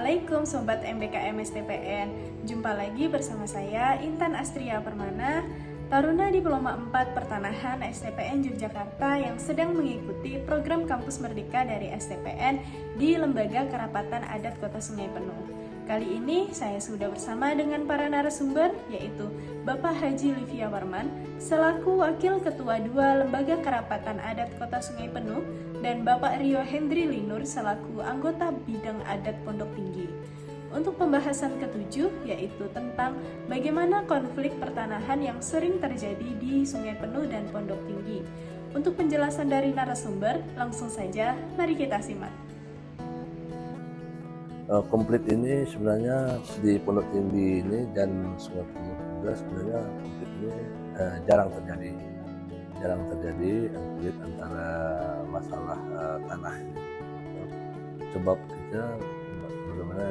Assalamualaikum Sobat MBKM STPN. Jumpa lagi bersama saya Intan Astria Permana, Taruna Diploma 4 Pertanahan STPN Yogyakarta yang sedang mengikuti program Kampus Merdeka dari STPN di Lembaga Kerapatan Adat Kota Sungai Penuh. Kali ini saya sudah bersama dengan para narasumber, yaitu Bapak Haji Livia Warman selaku Wakil Ketua 2 Lembaga Kerapatan Adat Kota Sungai Penuh dan Bapak Rio Hendri Linur selaku anggota Bidang Adat Pondok Tinggi. Untuk pembahasan ketujuh, yaitu tentang bagaimana konflik pertanahan yang sering terjadi di Sungai Penuh dan Pondok Tinggi. Untuk penjelasan dari narasumber, langsung saja mari kita simak. Konflik ini sebenarnya di Pondok Tinggi ini dan Sungai Penuh juga sebenarnya konflik ini jarang terjadi konflik antara masalah tanah ini. Sebab kita bagaimana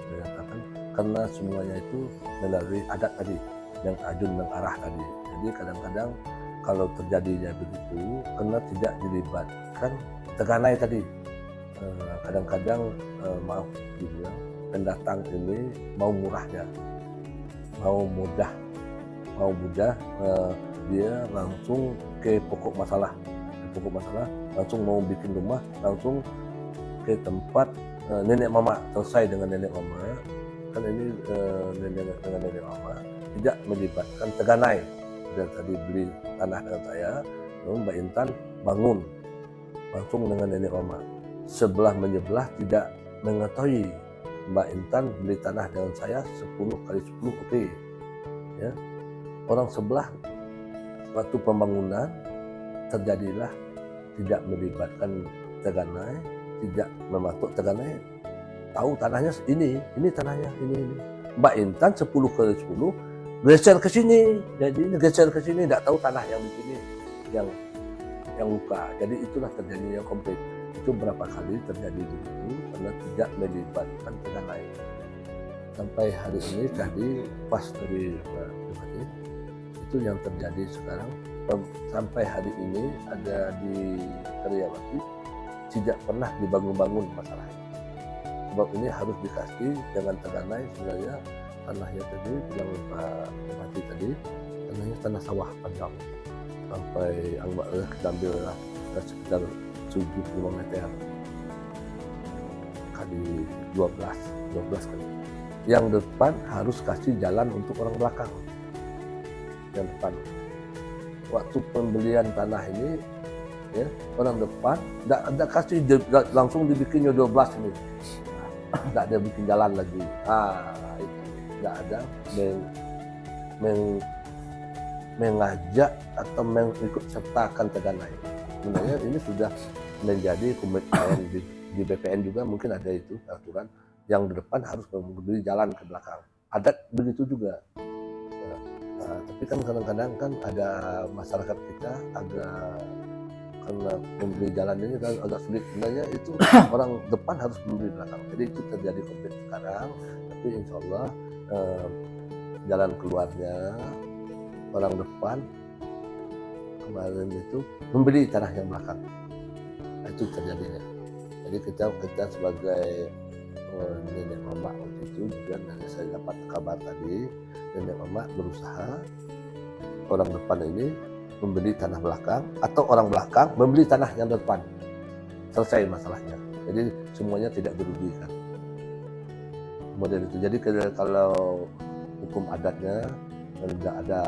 menyatakan karena semuanya itu melalui adat tadi, yang ajun dan arah tadi. Jadi kadang-kadang kalau terjadinya begitu karena tidak dilibatkan teganai tadi. Kadang-kadang maaf dibilang pendatang ini mau murahnya, mau mudah dia langsung ke pokok masalah langsung mau bikin rumah langsung ke tempat nenek mama, selesai dengan nenek mama kan ini nenek mama tidak melibatkan teganai. Dan tadi beli tanah dengan saya, lalu Mbak Intan bangun langsung dengan nenek mama. Sebelah menyebelah tidak mengetahui Mbak Intan beli tanah dengan saya 10 kali 10 oke. Ya. Orang sebelah waktu pembangunan terjadilah tidak melibatkan teganai, tidak mematuk teganai, tahu tanahnya ini tanahnya ini. Mbak Intan 10 kali 10 geser ke sini, jadi geser ke sini tidak tahu tanah yang di sini yang luka. Jadi itulah terjadinya konflik. Itu berapa kali terjadi begitu karena tidak melibatkan teganai. Sampai hari ini tadi pas dari itu yang terjadi sekarang. Sampai hari ini ada di Karyawati tidak pernah dibangun masalah ini. Sebab ini harus dikasih dengan teganai. Sebenarnya tanahnya tadi bilang Pak Bupati tadi tanahnya tanah sawah panjang sampai kita ambil sekitar 75 meter kali 12 kali. Yang depan harus kasih jalan untuk orang belakang. Yang depan. Waktu pembelian tanah ini, ya, orang depan tidak kasih langsung dibikinnya 12 ini. Tidak ada bikin jalan lagi. Tidak ada mengajak atau mengikut sertakan teganai. Sebenarnya ini sudah menjadi komitmen di BPN juga mungkin ada itu aturan yang di depan harus memberi jalan ke belakang. Adat begitu juga. Tapi kan kadang-kadang kan ada masyarakat kita agak karena memberi jalan ini kan agak sulit. Sebenarnya itu orang depan harus memberi belakang. Jadi itu terjadi konflik sekarang. Tapi insya Allah jalan keluarnya orang depan kemarin itu membeli tanah yang belakang. Itu terjadinya. Jadi kita sebagai nenek mama waktu itu juga dari saya dapat kabar tadi nenek mama berusaha orang depan ini membeli tanah belakang atau orang belakang membeli tanah yang depan, selesai masalahnya. Jadi semuanya tidak dirugikan model itu. Jadi kalau hukum adatnya tidak ada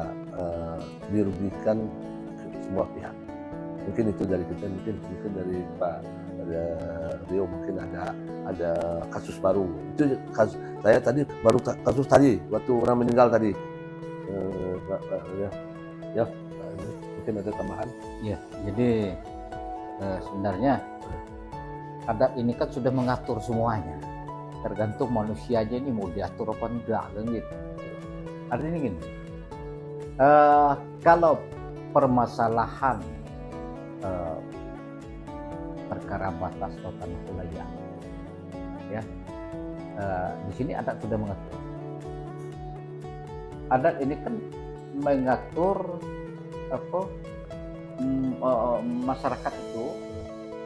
dirugikan semua pihak. Mungkin itu dari kita, mungkin dari Pak Rio mungkin ada kasus baru. Itu kasus saya tadi baru kasus tadi waktu orang meninggal tadi. Ya, mungkin ada tambahan. Ya, jadi sebenarnya adat ini kan sudah mengatur semuanya. Tergantung manusianya ini mau diatur apa enggak kan gitu. Artinya gini, kalau permasalahan perkara batas atau tanah wilayah, ya, di sini adat sudah mengatur. Adat ini kan mengatur masyarakat itu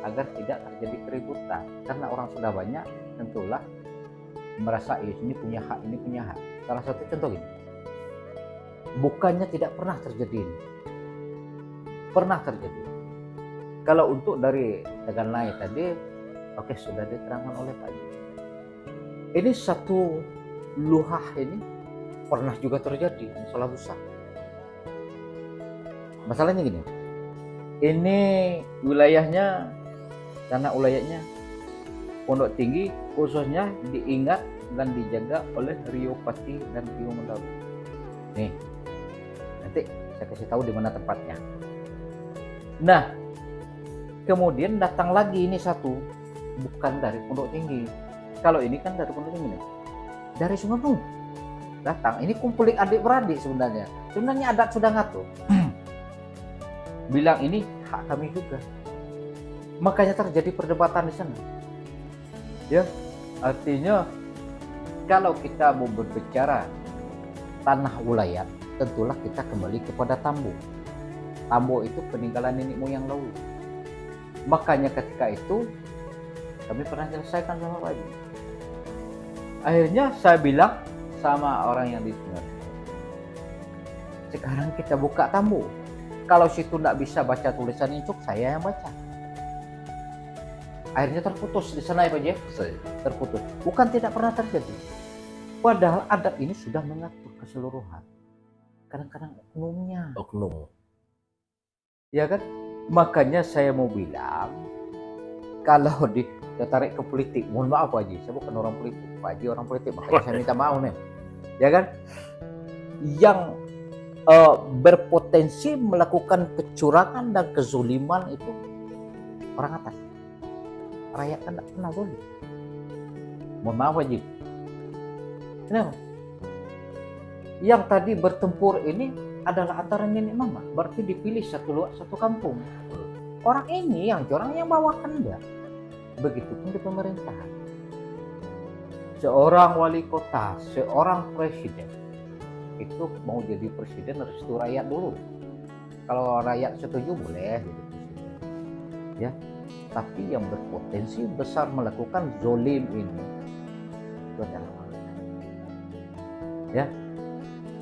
agar tidak terjadi keributan, karena orang sudah banyak tentulah merasa ini punya hak, ini punya hak. Salah satu contoh ini, bukannya tidak pernah terjadi ini, pernah terjadi. Kalau untuk dari Teganai tadi, oke, sudah diterangkan oleh Pak Haji. Ini satu luhah ini pernah juga terjadi masalah besar. Masalahnya gini, ini wilayahnya, tanah wilayahnya Pondok Tinggi, khususnya diingat dan dijaga oleh Rio Pati dan Rio Mendaru. Nih, nanti saya kasih tahu di mana tempatnya. Nah, kemudian datang lagi ini satu, bukan dari Pondok Tinggi. Kalau ini kan dari Pondok Tinggi nih, dari Sungai Nung datang. Ini konflik adik beradik sebenarnya. Sebenarnya adat sudah ngatur. Bilang ini hak kami juga. Makanya terjadi perdebatan di sana. Ya, artinya kalau kita mau berbicara tanah wilayah, tentulah kita kembali kepada Tambo. Tambo itu peninggalan nenek moyang dahulu. Makanya ketika itu kami pernah selesaikan sama Pak Haji. Akhirnya saya bilang sama orang yang di sini, sekarang kita buka Tambo. Kalau situ tidak bisa baca tulisan incuk, saya yang baca. Akhirnya terputus di sana ya Pak Haji. Terputus. Bukan tidak pernah terjadi. Padahal adat ini sudah mengatur keseluruhan. Kadang-kadang oknumnya. Oknum. Ya kan? Makanya saya mau bilang, kalau ditarik ke politik, mohon maaf Pak Haji, saya bukan orang politik, Pak Haji orang politik, makanya saya minta maaf nih. Ya kan? Yang berpotensi melakukan kecurangan dan kezuliman itu orang atas. Rakyat kan tidak pernah boleh. Mohon maaf Pak Haji. Kenapa? Yang tadi bertempur ini adalah antara nenek mama, berarti dipilih satu kampung. Orang ini yang curang yang bawakan dia. Begitupun di pemerintahan. Seorang wali kota, seorang presiden itu mau jadi presiden restu rakyat dulu. Kalau rakyat setuju boleh jadi presiden. Ya, tapi yang berpotensi besar melakukan zolim ini itu adalah rakyat. Ya,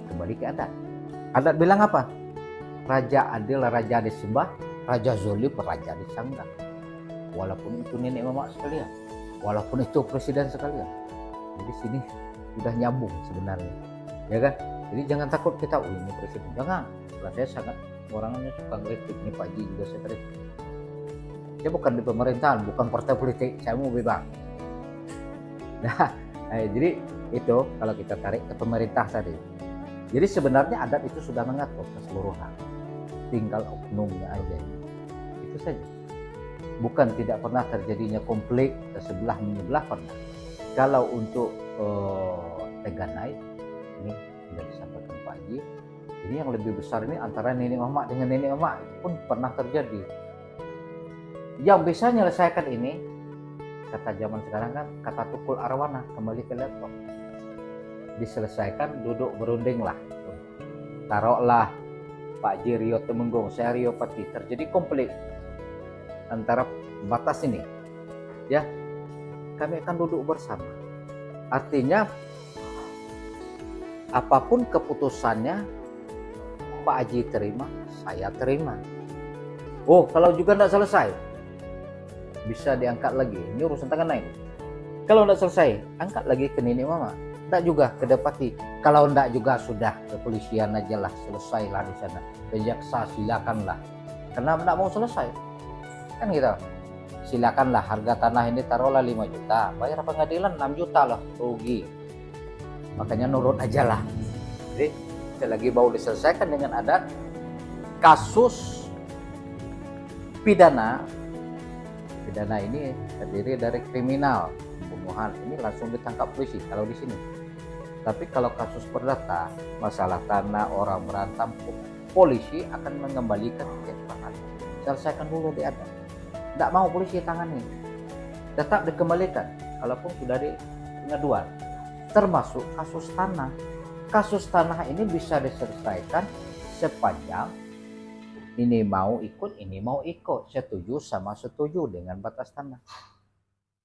kembali ke adat. Adat bilang apa? Raja adil, raja disembah, raja zolim, raja disanggah. Walaupun itu nenek mama sekalian, walaupun itu presiden sekalian. Jadi sini sudah nyambung sebenarnya, ya kan? Jadi jangan takut kita, ini presiden. Jangan. Karena saya sangat orangnya suka kritik, nih Pak Haji juga saya kritik. Saya bukan di pemerintahan, bukan partai politik, saya mau bebas. Nah, jadi itu kalau kita tarik ke pemerintah tadi. Jadi sebenarnya adat itu sudah mengatur keseluruhan, tinggal oknumnya aja. Itu saja. Bukan tidak pernah terjadinya konflik sebelah menyebelah, pernah. Kalau untuk Teganai ini sudah disampaikan Pak Haji, ini yang lebih besar ini antara nenek mama dengan nenek mama itu pun pernah terjadi. Yang bisa menyelesaikan ini, kata zaman sekarang kan, kata tukul arwana, kembali ke laptop. Diselesaikan, duduk berunding lah. Taruhlah Pak Haji Rio Temenggung, saya Rio Pati, terjadi konflik antara batas ini, ya, kami akan duduk bersama. Artinya apapun keputusannya Pak Haji terima, saya terima. Oh, kalau juga tidak selesai, bisa diangkat lagi. Ini urusan tangan naik. Kalau tidak selesai, angkat lagi ke nenek mama. Tidak juga ke Depati. Kalau tidak juga sudah kepolisian aja lah, selesailah di sana. Kejaksa silakanlah. Karena tidak mau selesai. Kan gitu. Silakanlah, harga tanah ini taruhlah 5 juta. Bayar pengadilan 6 juta lah, rugi. Makanya nurut aja lah. Jadi, lagi mau diselesaikan dengan adat kasus pidana. Pidana ini terdiri dari kriminal, pembunuhan, ini langsung ditangkap polisi kalau di sini. Tapi kalau kasus perdata, masalah tanah, orang berantem, polisi akan mengembalikan ke tangan. Selesaikan dulu di adat. Tidak mau polisi tangani, tetap dikembalikan kalaupun sudah di pengaduan. Termasuk kasus tanah. Kasus tanah ini bisa diselesaikan sepanjang ini mau ikut, ini mau ikut, setuju sama setuju dengan batas tanah.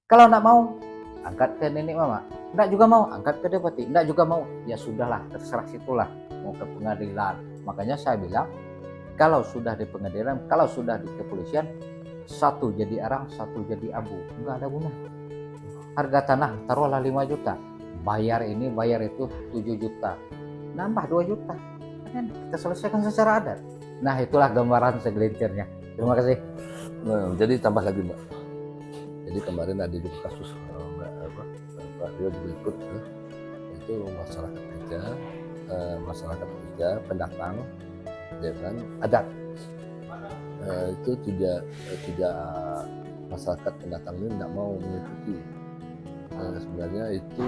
Kalau tidak mau, angkat ke nenek mama. Enggak juga mau, angkat ke Depati. Enggak juga mau, ya sudahlah, terserah situlah, mau ke pengadilan. Makanya saya bilang, kalau sudah di pengadilan, kalau sudah di kepolisian, satu jadi arang, satu jadi abu, enggak ada guna. Harga tanah taruhlah 5 juta, bayar ini, bayar itu 7 juta, nambah 2 juta, kan kita selesaikan secara adat. Nah, itulah gambaran segelintirnya. Terima kasih. Nah, jadi tambah lagi Mbak. Jadi kemarin ada juga kasus Mbak Rio berikut itu masyarakat kita pendatang, ya kan, adat. Itu tidak masyarakat pendatang ini tidak mau mengikuti. Sebenarnya itu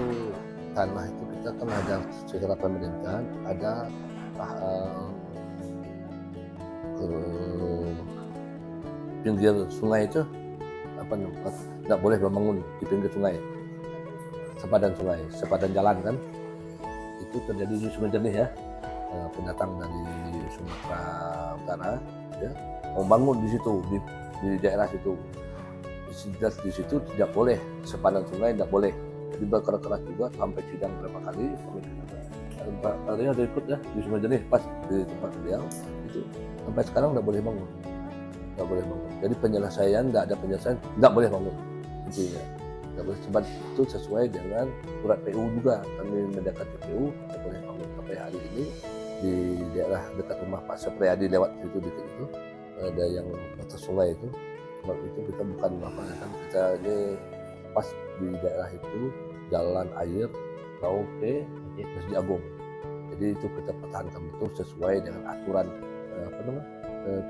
tanah itu kita kan ada secara pemerintahan, ada pinggir sungai itu tidak boleh membangun di pinggir sungai, sepadan jalan kan. Itu terjadi di Sungai Jernih ya, pendatang dari Sumatera Utara ya, membangun di situ, di daerah situ. Di situ tidak boleh, sepadan sungai tidak boleh. Jadi berkeras juga sampai sidang berapa kali. Pak Rio ada ikut ya di Sungai Jernih, pas di tempat beliau itu sampai sekarang tidak boleh bangun. Jadi penyelesaian, tidak ada penyelesaian, tidak boleh bangun. Intinya tidak boleh, sebab itu sesuai dengan surat PU juga. Kami mendekati PU, tidak boleh bangun. Sampai hari ini di daerah dekat rumah Pak Supriyadi, lewat situ dikit itu ada yang atas sungai itu. Sebab itu kita bukan apa kan, kita ini pas di daerah itu jalan air mau ke Masjid Agung. Jadi itu kita pertahankan betul sesuai dengan aturan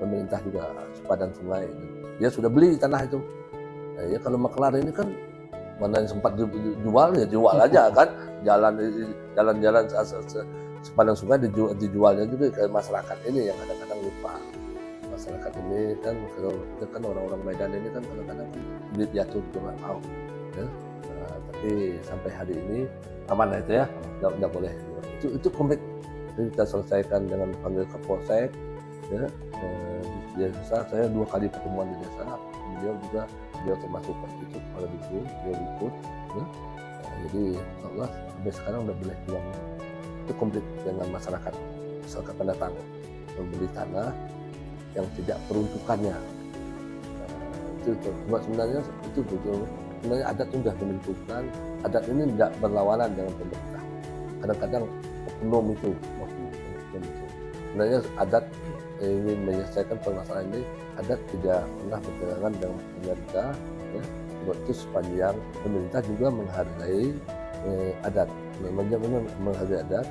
pemerintah juga, sepadan sungai. Dia sudah beli tanah itu. Nah, ya kalau maklar ini kan mana yang sempat dijual ya jual aja kan. Jalan-jalan sepadan sungai dijualnya juga ke masyarakat ini yang kadang-kadang lupa. Masyarakat ini kan, kalau kita kan orang-orang Medan ini kan kadang-kadang duit jatuh juga nggak tahu ya. Tapi sampai hari ini aman lah itu ya, nggak boleh. Itu komplit. Jadi kita selesaikan dengan panggil Kapolsek ya. Di desa saya 2 kali pertemuan di desa, beliau termasuk pas itu kepala dusun, dia ikut ya. Jadi insyaallah sampai sekarang udah boleh pulang. Itu komplit dengan masyarakat pendatang membeli tanah yang tidak peruntukannya. Itu buat sebenarnya itu betul. Sebenarnya adat sudah menentukan, adat ini tidak berlawanan dengan pemerintah. Kadang-kadang oknum itu. Sebenarnya adat ingin menyelesaikan permasalahan ini, adat tidak pernah bertentangan dengan pemerintah. Ya. Sebab itu sepanjang pemerintah juga menghargai adat, menghargai adat.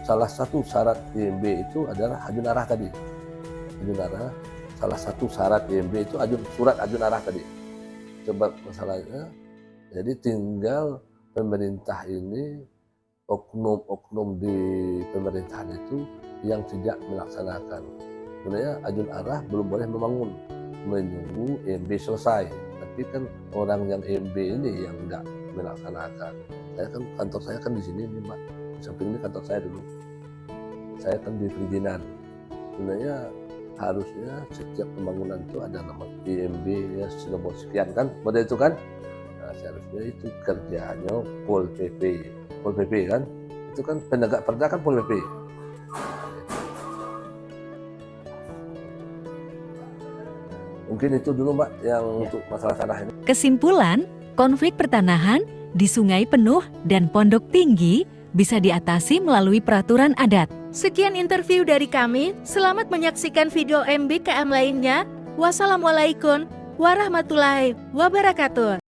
Salah satu syarat IMB itu adalah ajun arah tadi. Ajun arah, salah satu syarat IMB itu surat ajun arah tadi. Sebab masalahnya, jadi tinggal pemerintah ini, oknum-oknum di pemerintahan itu yang tidak melaksanakan. Sebenarnya ajun arah belum boleh membangun, menunggu IMB selesai. Tapi kan orang yang IMB ini yang tidak melaksanakan. Kantor saya kan di sini nih Mbak. Samping ini kantor saya dulu. Saya kan di perizinan. Sebenarnya harusnya setiap pembangunan itu ada nama IMB ya, nomor sekian kan, pada itu kan. Nah, seharusnya itu kerjanya Pol PP kan, itu kan penegak perda kan Pol PP. Mungkin itu dulu Mbak yang untuk masalah tanah ini. Kesimpulan, konflik pertanahan di sungai penuh dan pondok tinggi bisa diatasi melalui peraturan adat. Sekian interview dari kami, selamat menyaksikan video MBKM lainnya. Wassalamualaikum warahmatullahi wabarakatuh.